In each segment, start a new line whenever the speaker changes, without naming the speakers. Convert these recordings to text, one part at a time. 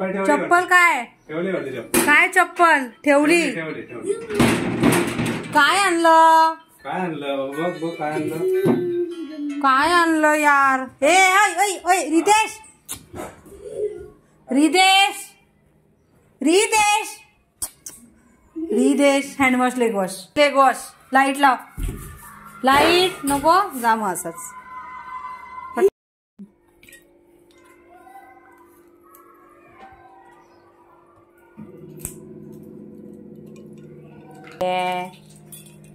चप्पल काय काय चप्पल ठेवली काय आणलं काय आणलं यार ए Ritesh Ritesh Ritesh Ritesh handwash leg wash light लाव लाईट नको जा मग असंच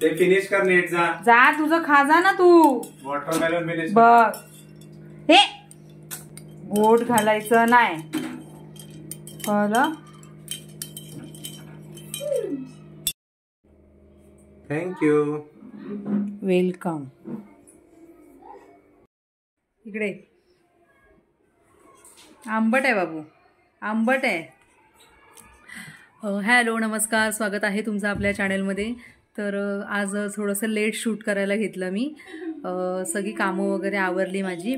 ते फिनिश कर नीट जा
तुझं खा जा ना तू
वॉटरमेलन फिनिश
बघ हे बोट घालायचं नाही कळलं
थँक्यू
वेलकम इकडे आंबट आहे बाबू आंबट आहे हॅलो नमस्कार स्वागत आहे तुमचं आपल्या चॅनलमध्ये तर आज थोडंसं लेट शूट करायला घेतलं मी सगळी कामं वगैरे आवरली माझी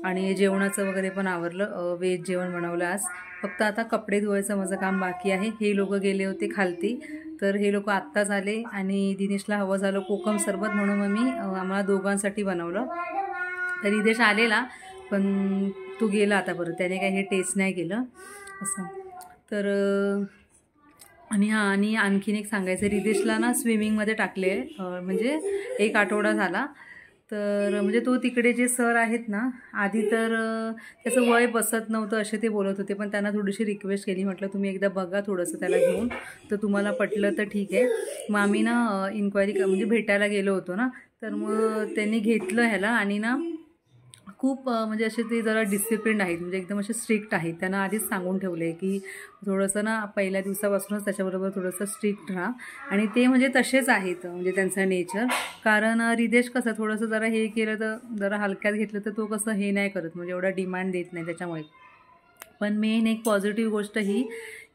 आणि जेवणाचं वगैरे पण आवरलं व्हेज जेवण बनवलं आज फक्त आता कपडे धुवायचं माझं काम बाकी आहे हे लोक गेले होते खालती तर हे लोक आत्ताच आले आणि दिनेशला हवं झालं कोकम सरबत म्हणून मग मी आम्हाला दोघांसाठी बनवलं तर रिदेश आलेला पण तो गेला आता परत त्याने काही हे टेस्ट नाही केलं असं तर आणि आणखीन एक सांगायचं रिदेशला ना स्विमिंगमध्ये टाकले म्हणजे 1 आठवडा झाला तर म्हणजे तो तिकडे जे सर आहेत ना आधी तर त्याचं वय बसत नव्हतं असे ते बोलत होते पण त्यांना थोडीशी रिक्वेस्ट केली म्हटलं तुम्ही एकदा बघा थोडंसं त्याला घेऊन तर तुम्हाला पटलं तर ठीक आहे मग आम्ही ना इन्क्वायरी म्हणजे भेटायला गेलो होतो ना तर मग त्यांनी घेतलं ह्याला आणि ना खूप म्हणजे असे ते जरा डिसिप्लिन्ड आहेत म्हणजे एकदम असे स्ट्रिक्ट आहेत त्यांना आधीच सांगून ठेवलं आहे की थोडंसं ना पहिल्या दिवसापासूनच त्याच्याबरोबर थोडंसं स्ट्रिक्ट राहा आणि ते म्हणजे तसेच आहेत म्हणजे त्यांचं नेचर कारण रिदेश कसं थोडंसं जरा हे केलं तर जरा हलक्यात घेतलं तर तो कसं हे नाही करत म्हणजे एवढा डिमांड देत नाही त्याच्यामुळे पण मेन एक पॉझिटिव्ह गोष्ट ही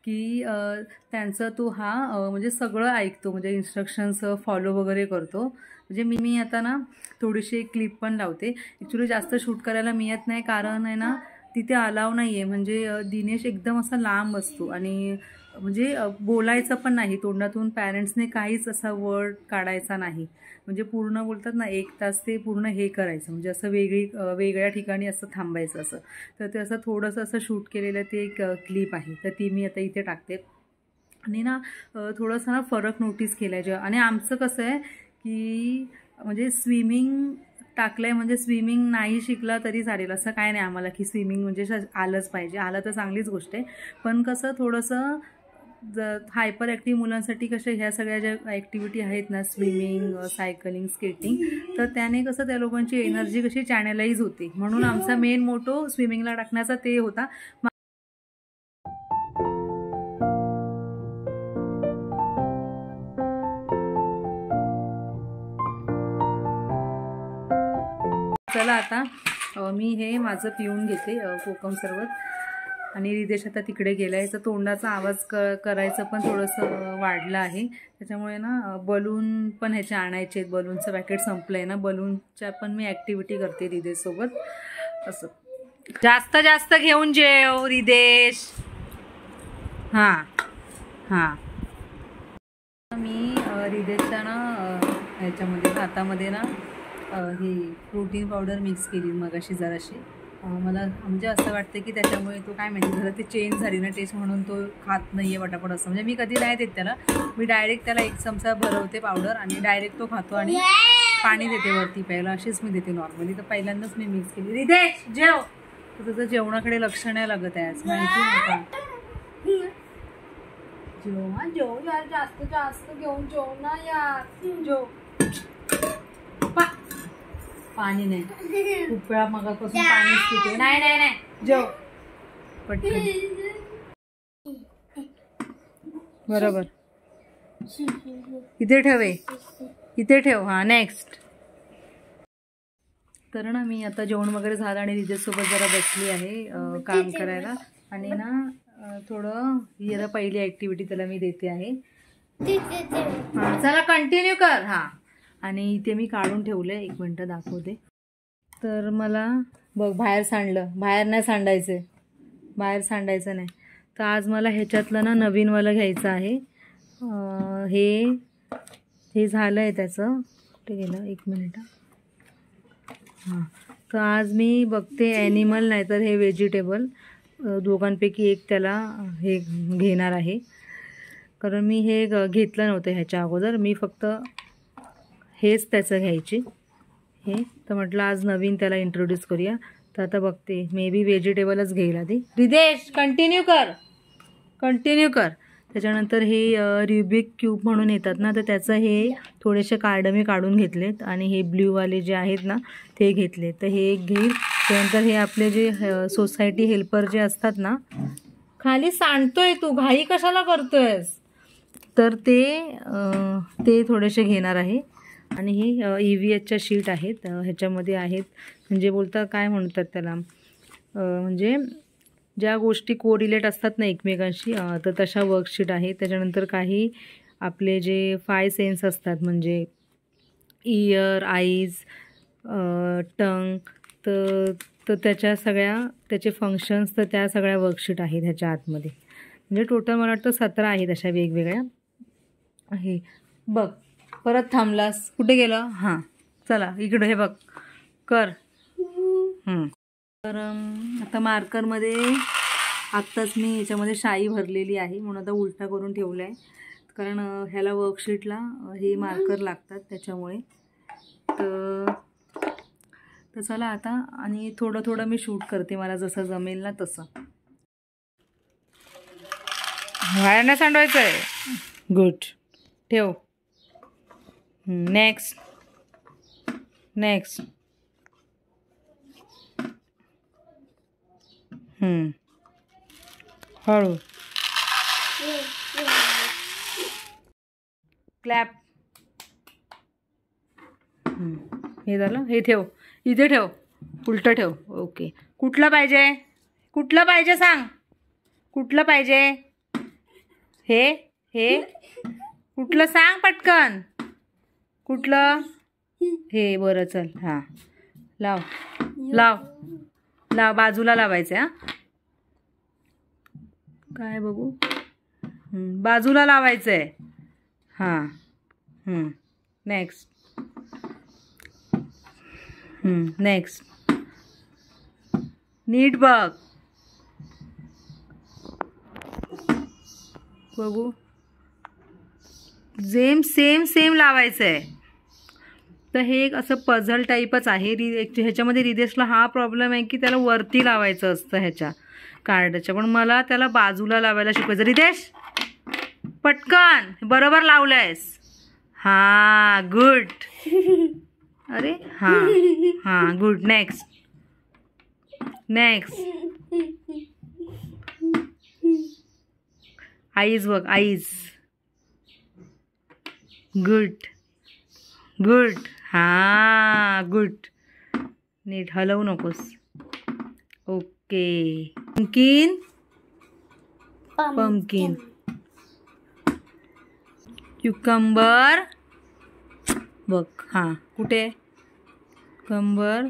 की त्यांचं तो हा म्हणजे सगळं ऐकतो म्हणजे इन्स्ट्रक्शन्स फॉलो वगैरे करतो म्हणजे मी आता ना थोडीशी एक क्लिप पण लावते ॲक्च्युली जास्त शूट करायला मिळत नाही कारण आहे ना तिथे अलाव नाही आहे म्हणजे दिनेश एकदम असा लांब असतो आणि म्हणजे बोलायचं पण नाही तोंडातून पॅरेंट्सने काहीच असा वर्ड काढायचा नाही म्हणजे पूर्ण बोलतात ना 1 तास ते पूर्ण हे करायचं म्हणजे असं वेगळ्या ठिकाणी असं थांबायचं असं तर ते असं थोडंसं असं शूट केलेलं ते एक क्लिप आहे तर ती मी आता इथे टाकते आणि ना थोडंसं ना फरक नोटीस केला आहे आणि आमचं कसं आहे की म्हणजे स्विमिंग टाकलं आहे म्हणजे स्विमिंग नाही शिकला तरी चालेल असं काय नाही आम्हाला की स्विमिंग म्हणजे आलंच पाहिजे आलं तर चांगलीच गोष्ट आहे पण कसं थोडंसं हायपर ॲक्टिव्ह मुलांसाठी कशा ह्या सगळ्या ज्या ॲक्टिव्हिटी आहेत ना स्विमिंग सायकलिंग स्केटिंग तर त्याने कसं त्या लोकांची एनर्जी कशी चॅनलाइज होते म्हणून आमचा मेन मोटो स्विमिंगला टाकण्याचा ते होता चला आता मी हे माझं पिऊन घेते कोकम सरबत आणि रिदेश आता तिकडे गेला आहे तर तोंडाचा आवाज करायचं पण थोडंसं वाढलं आहे त्याच्यामुळे ना बलून पण ह्याचे आणायचे आहेत बलूनचं पॅकेट संपलं आहे ना बलूनच्या पण मी ॲक्टिव्हिटी करते रिदेशसोबत असं जास्त जास्त घेऊन जेव रिदेश हां हां मी रिदेशच्या ना ह्याच्यामध्ये हातामध्ये ना ही प्रोटीन पावडर मिक्स केली मगाशी जराशी मला म्हणजे असं वाटतं की त्याच्यामुळे तो काय माहिती जरा ते चेंज झाली ना टेस्ट म्हणून तो खात नाही आहे पटापट असं म्हणजे मी कधी नाही देत त्याला मी डायरेक्ट त्याला 1 चमचा भरवते पावडर आणि डायरेक्ट तो खातो आणि पाणी देते वरती प्यायला अशीच मी देते नॉर्मली तर पहिल्यांदाच मी मिक्स केली रिदेश जेव तर तुझं जेवणाकडे लक्ष नाही लागत आहे आज माहिती नाही का जेव यार जास्त जास्त घेऊन जेव ना यार जेव पाणी नाही खूप वेळा मगापासून पाणीच पिते नाही नाही नाही जेव पटकन बरोबर इथे ठेवे इथे ठेव हां नेक्स्ट तर ना मी आता जेवण वगैरे झालं आणि रिदेशसोबत जरा बसली आहे काम करायला आणि ना थोडं याला पहिली ॲक्टिव्हिटी त्याला मी देते आहे हां चला कंटिन्यू कर हां आणि इथे मी काढून ठेवलं आहे 1 मिनटं दाखवते तर मला बघ बाहेर सांडलं बाहेर नाही सांडायचं बाहेर सांडायचं नाही तर आज मला ह्याच्यातलं ना नवीनवालं घ्यायचं आहे. हे झालं आहे त्याचं. कुठे गेलं, 1 मिनिट. हां, तर आज मी बघते ॲनिमल नाही तर हे व्हेजिटेबल दोघांपैकी एक त्याला हे घेणार आहे. कारण मी हे घेतलं नव्हतं ह्याच्या अगोदर, मी फक्त हेच त्याचं घ्यायची हे. तर म्हटलं आज नवीन त्याला इंट्रोड्यूस करूया. तर आता बघते, मे बी व्हेजिटेबलच घेईल आधी. रिदेश कंटिन्यू कर. त्याच्यानंतर हे रुबिक क्यूब म्हणून येतात ना, तर त्याचं हे थोडेसे कार्ड मी काढून घेतलेत आणि हे ब्ल्यूवाले जे आहेत ना ते घेतले. तर हे एक घेईल. त्यानंतर हे आपले जे सोसायटी हेल्पर जे असतात ना, खाली सांडतोय तू, घाई कशाला करतोयस, तर ते थोडेसे घेणार आहे. आणि हे EVHच्या शीट आहेत, ह्याच्यामध्ये आहेत म्हणजे बोलता काय म्हणतात त्याला, म्हणजे ज्या गोष्टी कोरिलेट असतात ना एकमेकांशी, तर तशा वर्कशीट आहेत. त्याच्यानंतर काही आपले जे 5 सेन्स असतात म्हणजे इयर, आईज, टंग, तर त्याचे फंक्शन्स, तर त्या सगळ्या वर्कशीट आहेत ह्याच्या आतमध्ये. म्हणजे टोटल मला वाटतं 17 आहेत अशा वेगवेगळ्या आहे. बघ परत थांबलास, कुठे गेलं. हां चला इकडं हे बघ कर. तर आता मार्करमध्ये आत्ताच मी याच्यामध्ये शाई भरलेली आहे म्हणून आता उलटा करून ठेवला आहे. कारण ह्याला वर्कशीटला हे मार्कर लागतात त्याच्यामुळे. तर चला आता, आणि थोडं मी शूट करते, मला जसं जमेल ना तसं. बाहेर नाही सांडवायचं आहे. गुड, ठेव. नेक्स्ट. हळू. क्लॅप. हे झालं. हे ठेव, इथे ठेव, उलटं ठेव. ओके. कुठलं पाहिजे सांग. कुठलं पाहिजे हे कुठलं सांग पटकन. कुठलं हे. बरं चल. हां लाव बाजूला लावायचं. हां काय बघू, बाजूला लावायचं आहे. हां नेक्स्ट. नीट बघ. बघू, सेम लावायचं आहे. तर हे एक असं पझल टाईपच आहे. ह्याच्यामध्ये रिदेशला हा प्रॉब्लेम आहे की त्याला वरती लावायचं असतं ह्याच्या कार्डच्या, पण मला त्याला बाजूला लावायला शिकवायचं. रिदेश पटकन, बरोबर लावलंयस. हां गुड. अरे हां गुड. नेक्स्ट. आईज बघ, आईज. गुड. हां गुड. नीट हलवू नकोस. ओके. पंपकिन. क्युकंबर बघ. हां कुठे कंबर,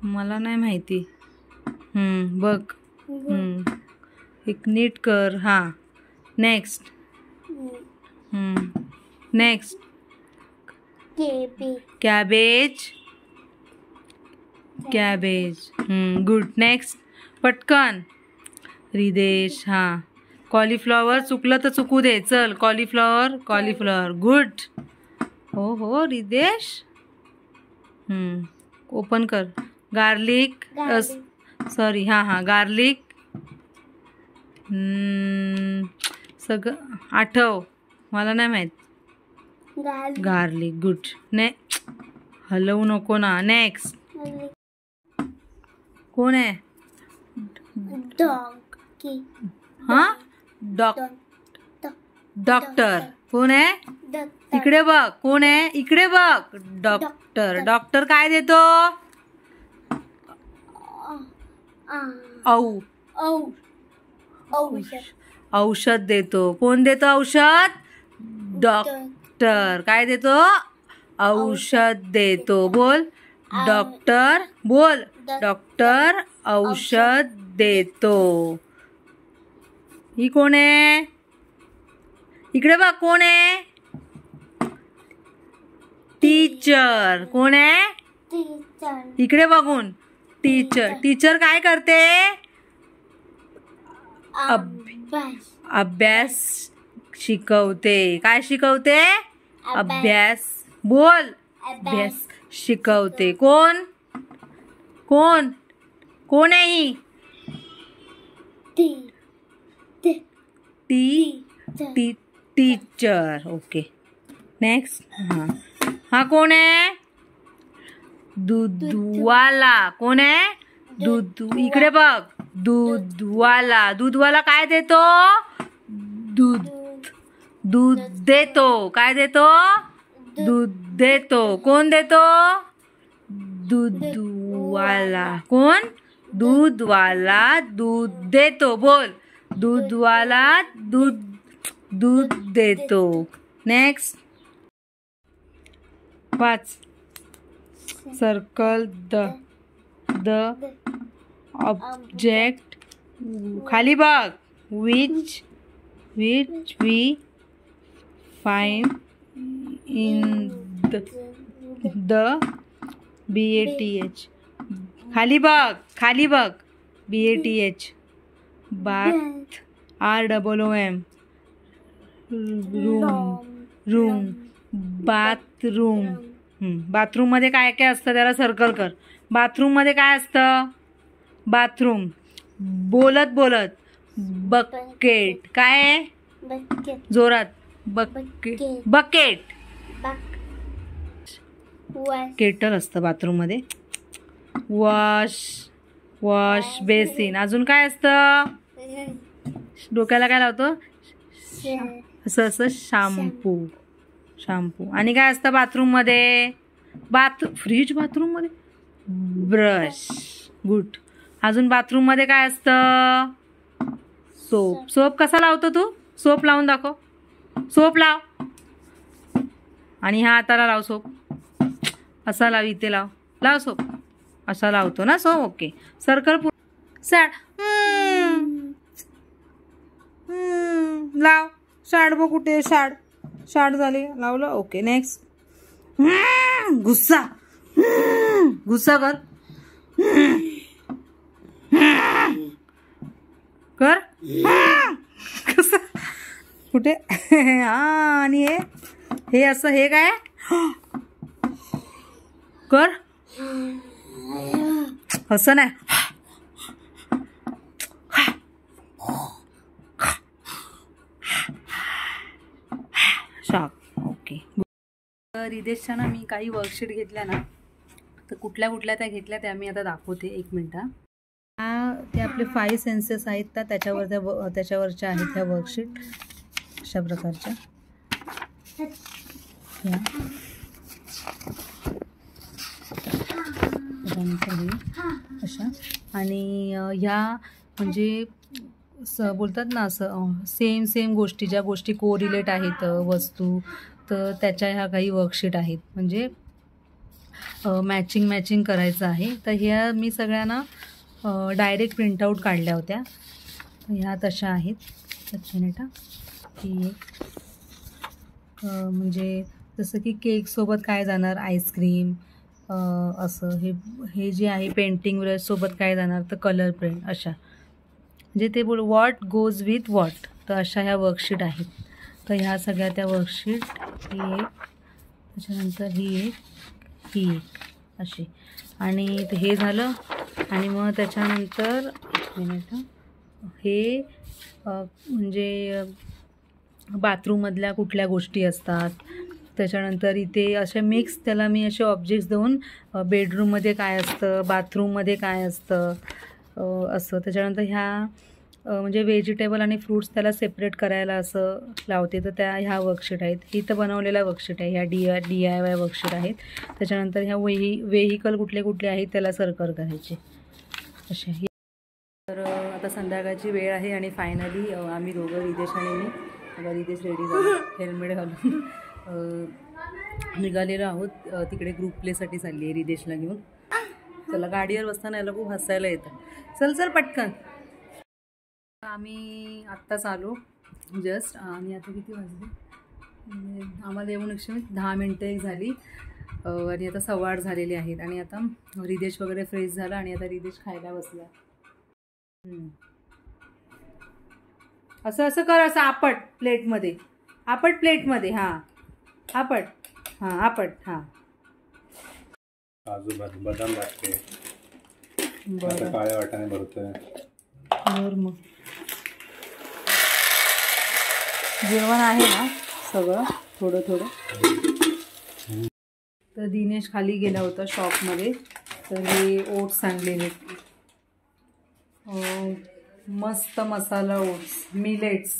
मला नाही माहिती. बघ. एक नीट कर. हां नेक्स्ट. कॅबेज. गुड. नेक्स्ट. पटकन रिदेश. हां कॉलीफ्लॉवर. चुकलं तर चुकू दे. चल कॉलीफ्लॉवर. गुड. हो रिदेश. ओपन कर. गार्लिक. सॉरी. हां गार्लिक. सगळं आठव, मला नाही माहीत. गार्लिक. गुड. हलवू नको ना. नेक्स्ट. कोण आहे. हां डॉक्टर. कोण आहे. इकडे बघ. कोण आहे. इकडे बघ. डॉक्टर काय देतो. औषध देतो. कोण देतो औषध. डॉक्टर. काय देतो. औषध देतो. बोल डॉक्टर. बोल डॉक्टर औषध देतो. ही कोण आहे? इकडे बघ कोण आहे? टीचर. कोण आहे? इकडे बघून टीचर. टीचर काय करते? अभ्यास शिकवते. काय शिकवते? अभ्यास. बोल. अभ्यास शिकवते. कोण कोण कोण आहे ही? टीचर. Okay next. हा कोण आहे? दूधवाला. कोण आहे? दूध. इकडे बघ. दूधवाला. दूधवाला काय देतो? दूध. दूध देतो. काय देतो? दूध देतो. कोण देतो? दूधवाला. कोण? दूधवाला दूध देतो. बोल. दूधवाला दूध देतो. नेक्स्ट. वाच. Circle the object. खाली बघ. Which we find in the BATH. खाली बघ. BATH. Bath. ROOM. Room. Bathroom. Bathroom मध्ये काय काय असतं त्याला सर्कल कर. बाथरूम मध्ये काय असतं? बाथरूम. बोलत बकेट. काय आहे? जोरात. बकेट. केटल असतं बाथरूम मध्ये. Wash basin. अजून काय असतं? डोक्याला काय लावतो? असं शॅम्पू. आणि काय असतं बाथरूम मध्ये? फ्रीज. बाथरूम मध्ये ब्रश. गुड. अजून बाथरूम मध्ये काय असतं? सोप. कसा लावतो तू? सोप लावून दाखव. सोप लाव. आणि ह्या हाताला लाव सोप. असा लाव. इथे लाव सोप. असा लावतो ना सोप. ओके. सर्कल. सॅड. लाव. सॅड बघ कुठे? सॅड झाली. लावलं. Okay next. गुस्सा कर. कसं कुठे? आणि हे असं. हे काय कर? असं नाही. ओके. रिदेशच्या ना मी काही वर्कशीट घेतल्या ना, तर कुठल्या त्या घेतल्या त्या मी आता दाखवते. 1 मिनिट. ते आपले 5 सेन्सेस आहेत तर त्याच्यावरच्या आहेत ह्या वर्कशीट अशा प्रकारच्या. अशा. आणि ह्या म्हणजे बोलतात ना असं सेम गोष्टी, ज्या गोष्टी कोरिलेट आहेत वस्तू, तर त्याच्या ह्या काही वर्कशीट आहेत. म्हणजे मॅचिंग करायचं आहे. तर ह्या मी सगळ्यांना डायरेक्ट प्रिंटआउट काढल्या होत्या. ह्या तशा आहेत. मिनिट. की म्हणजे जसं की केकसोबत काय जाणार? आईस्क्रीम. असं हे जे आहे पेंटिंग ब्रशसोबत काय जाणार? तर कलर पेंट. अशा म्हणजे ते बोल व्हॉट गोज विथ व्हॉट. तर अशा ह्या वर्कशीट आहेत. तर ह्या सगळ्या त्या वर्कशीट. ही एक. त्याच्यानंतर ही एक अशी. आणि हे झालं. आणि मग त्याच्यानंतर हे म्हणजे बाथरूममधल्या कुठल्या गोष्टी असतात. त्याच्यानंतर इथे असे मिक्स त्याला मी असे ऑब्जेक्ट्स देऊन बेडरूममध्ये काय असतं, बाथरूममध्ये काय असतं असं. त्याच्यानंतर ह्या म्हणजे व्हेजिटेबल आणि फ्रूट्स त्याला सेपरेट करायला असं लावते. तर ह्या वर्कशीट आहेत. इथं बनवलेल्या वर्कशीट आहे. ह्या DIY वर्कशीट आहेत. त्याच्यानंतर ह्या व्हेहिकल कुठले आहेत त्याला सर्कल करायचे असे. तर आता संध्याकाळची वेळ आहे आणि फायनली आम्ही दोघं रिदेश आणि मी. आता रिदेश रेडी झालो हेल्मेट घालून निघालेलो आहोत. तिकडे ग्रुप प्लेसाठी चालली आहे रिदेशला घेऊन. त्याला गाडीवर बसताना याला खूप हसायला येतं. चल पटकन. आता आम्ही आत्ताच आलो जस्ट, आणि आता किती वाजले आम्हाला येऊन 10 मिनटं झाली, आणि आता 8:15 झालेली आहेत. आणि आता रिदेश वगैरे फ्रेश झाला आणि आता रिदेश खायला बसला. असं असं कर, असं आपट प्लेटमध्ये, आपट प्लेटमध्ये. हां आपट, हां आपट. हां
काजू बदाम टाकते,
बरं
काळ्या वाटाणे भरतोय.
बरं मग जेवण आहे ना सगळं थोडं थोडं. तर दिनेश खाली गेला होता शॉपमध्ये, तर हे ओट्स आणलेले, मस्त मसाला ओट्स, मिलेट्स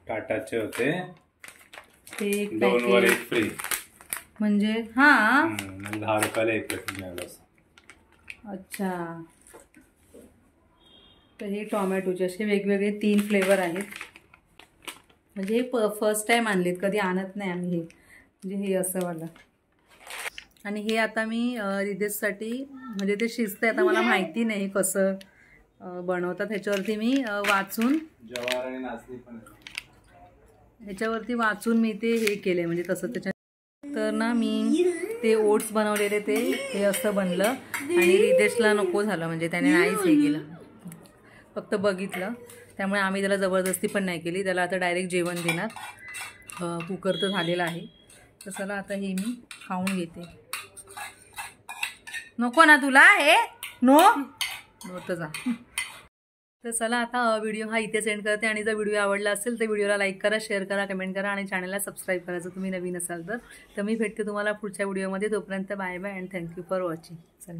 टाटाचे होते,
ते एक
2 वर 1 फ्री.
म्हणजे हां
10 रुपयाला 1 पॅकेट मिळालं.
अच्छा. तर हे टोमॅटोचे असे वेगवेगळे 3 फ्लेवर आहेत. म्हणजे हे फर्स्ट टाईम आणलेत, कधी आणत नाही आम्ही हे, म्हणजे हे असं वाला. आणि हे आता मी रिदेशसाठी, म्हणजे ते शिजतंय आता, मला माहिती नाही कसं बनवतात. ह्याच्यावरती मी वाचून,
जवार आणि नाचणी पण
ह्याच्यावरती वाचून मी ते हे केले, म्हणजे तसं त्याच्या. तर ना मी ते ओट्स बनवलेले ते हे असं बनलं, आणि रिदेशला नको झालं, म्हणजे त्याने नाहीच हे केलं, फक्त बघितलं. त्यामुळे आम्ही त्याला जबरदस्ती पण नाही केली, त्याला आता डायरेक्ट जेवण देणार. कुकर तर झालेला आहे. तर चला आता हे मी खाऊन घेते. नको ना तुला हे? नो तर जा. तर चला आता व्हिडिओ हा इथेच एंड करते. आणि जर व्हिडिओ आवडला असेल तर व्हिडिओला लाईक करा, शेअर करा, कमेंट करा, आणि चॅनलला सबस्क्राईब करा जर तुम्ही नवीन असाल तर. मी भेटते तुम्हाला पुढच्या व्हिडिओमध्ये. तोपर्यंत bye bye and thank you for watching. चला.